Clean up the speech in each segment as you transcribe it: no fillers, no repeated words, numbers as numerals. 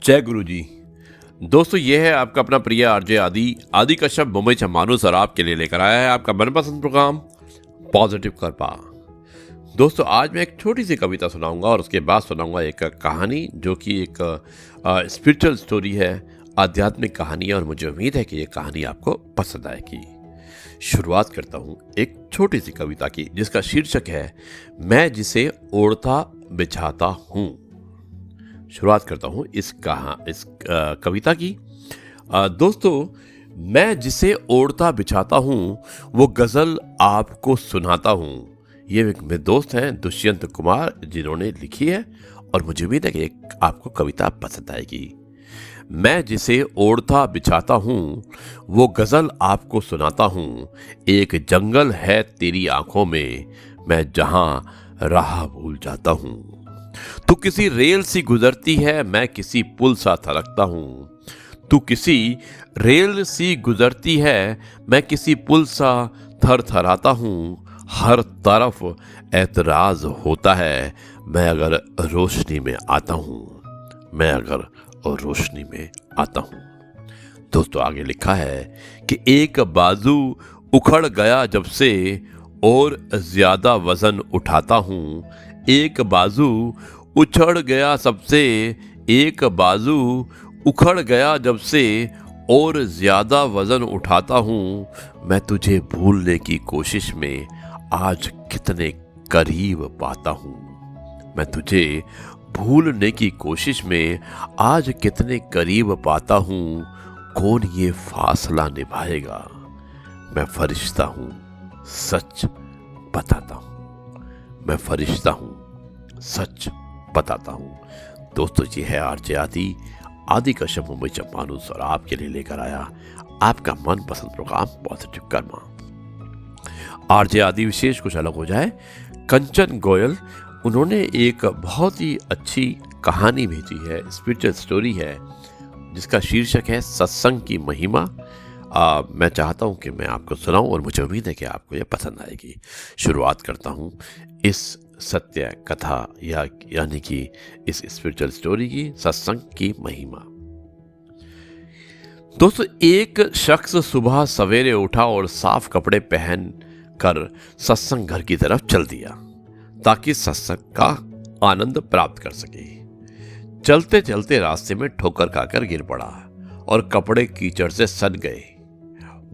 जय गुरु जी। दोस्तों, ये है आपका अपना प्रिय आरजे आदि कश्यप मुंबई से मानुस और आपके लिए लेकर आया है आपका मनपसंद प्रोग्राम पॉजिटिव कर्मा। दोस्तों, आज मैं एक छोटी सी कविता सुनाऊंगा और उसके बाद सुनाऊंगा एक कहानी जो कि एक स्पिरिचुअल स्टोरी है, आध्यात्मिक कहानी है और मुझे उम्मीद है कि ये कहानी आपको पसंद आएगी। शुरुआत करता हूँ एक छोटी सी कविता की जिसका शीर्षक है मैं जिसे ओढ़ता बिछाता हूँ। शुरुआत करता हूँ इस कविता की। दोस्तों, मैं जिसे ओढ़ता बिछाता हूँ वो गज़ल आपको सुनाता हूँ। ये एक मेरे दोस्त हैं दुष्यंत कुमार जिन्होंने लिखी है और मुझे उम्मीद है कि आपको कविता पसंद आएगी। मैं जिसे ओढ़ता बिछाता हूँ वो गज़ल आपको सुनाता हूँ। एक जंगल है तेरी आंखों में, मैं जहाँ राह भूल जाता हूँ। तू किसी रेल सी गुजरती है, मैं किसी पुल सा थलकता हूँ। तू किसी रेल सी गुजरती है, मैं किसी पुल सा थरथराता हूँ। हर तरफ ऐतराज होता है, मैं अगर रोशनी में आता हूँ, मैं अगर रोशनी में आता हूँ। दोस्तों, आगे लिखा है कि एक बाजू उखड़ गया जब से और ज्यादा वजन उठाता हूँ। एक बाजू उछड़ गया सबसे, एक बाजू उखड़ गया जब से और ज्यादा वजन उठाता हूँ। मैं तुझे भूलने की कोशिश में आज कितने करीब पाता हूँ। मैं तुझे भूलने की कोशिश में आज कितने करीब पाता हूँ। कौन ये फासला निभाएगा? मैं फरिश्ता हूँ, सच बताता हूँ। मैं फरिश्ता हूँ, सच बताता हूँ। दोस्तों, ये है आरजे आदि कश्यप मुंबई से मानुस और आपके लिए लेकर आया आपका मनपसंद प्रोग्राम पॉजिटिव कर्मा। आरजे आदि विशेष कुछ अलग हो जाए। कंचन गोयल, उन्होंने एक बहुत ही अच्छी कहानी भेजी है, स्पिरिचुअल स्टोरी है जिसका शीर्षक है सत्संग की महिमा। मैं चाहता हूँ कि मैं आपको सुनाऊँ और मुझे उम्मीद है कि आपको ये पसंद आएगी। शुरुआत करता हूँ इस सत्य कथा यानी कि इस स्पिरिचुअल स्टोरी की, सत्संग की महिमा। दोस्तों, एक शख्स सुबह सवेरे उठा और साफ कपड़े पहन कर सत्संग घर की तरफ चल दिया ताकि सत्संग का आनंद प्राप्त कर सके। चलते चलते रास्ते में ठोकर खाकर गिर पड़ा और कपड़े कीचड़ से सन गए।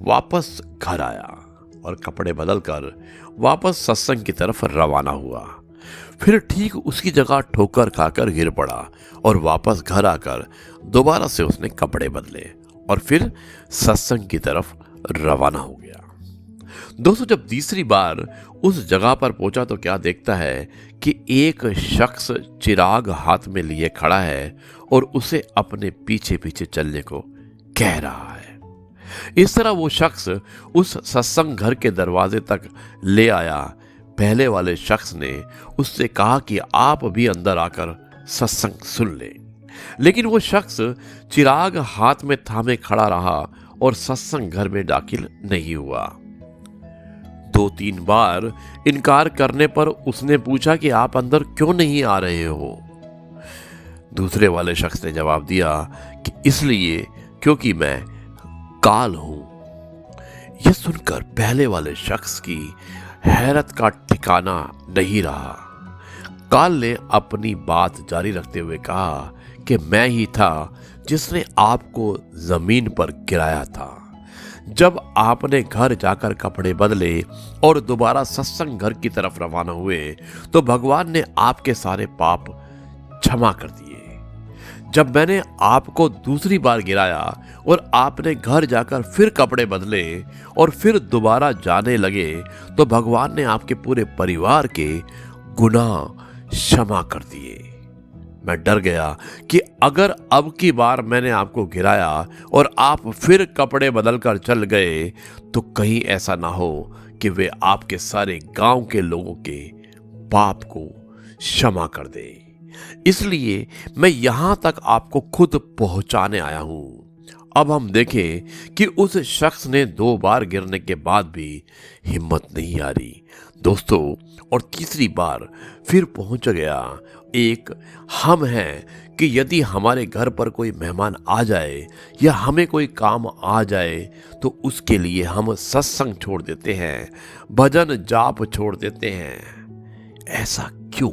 वापस घर आया और कपड़े बदलकर वापस सत्संग की तरफ रवाना हुआ। फिर ठीक उसकी जगह ठोकर खाकर गिर पड़ा और वापस घर आकर दोबारा से उसने कपड़े बदले और फिर सत्संग की तरफ रवाना हो गया। दोस्तों, जब तीसरी बार उस जगह पर पहुंचा तो क्या देखता है कि एक शख्स चिराग हाथ में लिए खड़ा है और उसे अपने पीछे पीछे चलने को कह रहा है। इस तरह वो शख्स उस सत्संग घर के दरवाजे तक ले आया। पहले वाले शख्स ने उससे कहा कि आप भी अंदर आकर सत्संग सुन ले, लेकिन वो शख्स चिराग हाथ में थामे खड़ा रहा और सत्संग घर में दाखिल नहीं हुआ। 2-3 बार इनकार करने पर उसने पूछा कि आप अंदर क्यों नहीं आ रहे हो? दूसरे वाले शख्स ने जवाब दिया कि इसलिए क्योंकि मैं काल हूं। यह सुनकर पहले वाले शख्स की हैरत का ठिकाना नहीं रहा। काल ने अपनी बात जारी रखते हुए कहा कि मैं ही था जिसने आपको जमीन पर गिराया था। जब आपने घर जाकर कपड़े बदले और दोबारा सत्संग घर की तरफ रवाना हुए तो भगवान ने आपके सारे पाप क्षमा कर दिए। जब मैंने आपको दूसरी बार गिराया और आपने घर जाकर फिर कपड़े बदले और फिर दोबारा जाने लगे तो भगवान ने आपके पूरे परिवार के गुनाह क्षमा कर दिए। मैं डर गया कि अगर अब की बार मैंने आपको गिराया और आप फिर कपड़े बदलकर चल गए तो कहीं ऐसा ना हो कि वे आपके सारे गांव के लोगों के पाप को क्षमा कर दे। इसलिए मैं यहां तक आपको खुद पहुंचाने आया हूं। अब हम देखें कि उस शख्स ने 2 बार गिरने के बाद भी हिम्मत नहीं हारी दोस्तों, और तीसरी बार फिर पहुंच गया। एक हम हैं कि यदि हमारे घर पर कोई मेहमान आ जाए या हमें कोई काम आ जाए तो उसके लिए हम सत्संग छोड़ देते हैं, भजन जाप छोड़ देते हैं। ऐसा क्यों?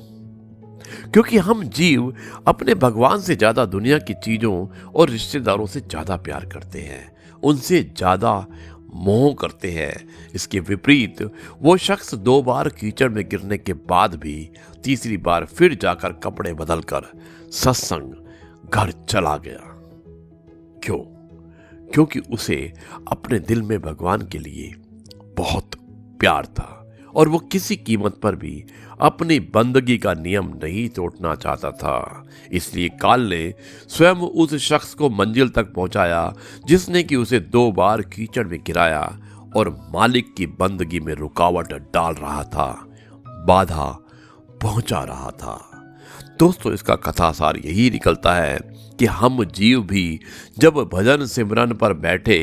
क्योंकि हम जीव अपने भगवान से ज्यादा दुनिया की चीजों और रिश्तेदारों से ज्यादा प्यार करते हैं, उनसे ज्यादा मोह करते हैं। इसके विपरीत वो शख्स 2 बार कीचड़ में गिरने के बाद भी तीसरी बार फिर जाकर कपड़े बदलकर सत्संग घर चला गया। क्यों? क्योंकि उसे अपने दिल में भगवान के लिए बहुत प्यार था और वो किसी कीमत पर भी अपनी बंदगी का नियम नहीं तोड़ना चाहता था। इसलिए काल ने स्वयं उस शख्स को मंजिल तक पहुंचाया जिसने कि उसे 2 बार कीचड़ में गिराया और मालिक की बंदगी में रुकावट डाल रहा था, बाधा पहुंचा रहा था। दोस्तों, इसका कथासार यही निकलता है कि हम जीव भी जब भजन सिमरन पर बैठे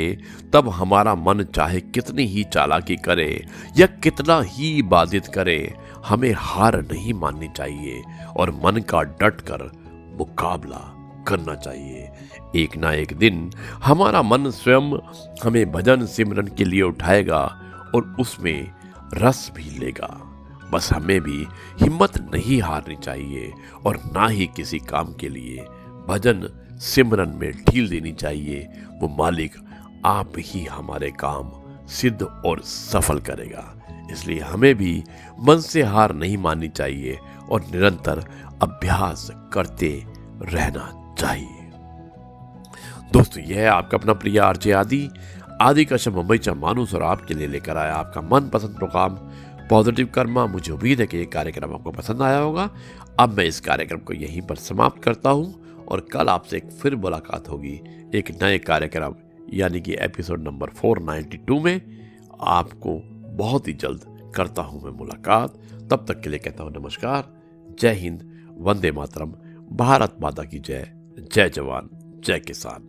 तब हमारा मन चाहे कितनी ही चालाकी करे या कितना ही बाधित करे, हमें हार नहीं माननी चाहिए और मन का डट कर मुकाबला करना चाहिए। एक ना एक दिन हमारा मन स्वयं हमें भजन सिमरन के लिए उठाएगा और उसमें रस भी लेगा। बस हमें भी हिम्मत नहीं हारनी चाहिए और ना ही किसी काम के लिए भजन सिमरन में ढील देनी चाहिए। वो मालिक आप ही हमारे काम सिद्ध और सफल करेगा। इसलिए हमें भी मन से हार नहीं माननी चाहिए और निरंतर अभ्यास करते रहना चाहिए। दोस्तों, यह है आपका अपना प्रिय आरजे आदि कश्यप मुंबई से मानुस और आपके लिए लेकर आया आपका मनपसंद प्रोग्राम पॉजिटिव कर्मा। मुझे उम्मीद है कि ये कार्यक्रम आपको पसंद आया होगा। अब मैं इस कार्यक्रम को यहीं पर समाप्त करता हूँ और कल आपसे एक फिर मुलाकात होगी एक नए कार्यक्रम यानी कि एपिसोड नंबर 492 में। आपको बहुत ही जल्द करता हूँ मैं मुलाकात। तब तक के लिए कहता हूँ नमस्कार, जय हिंद, वंदे मातरम, भारत माता की जय, जय जवान, जय किसान।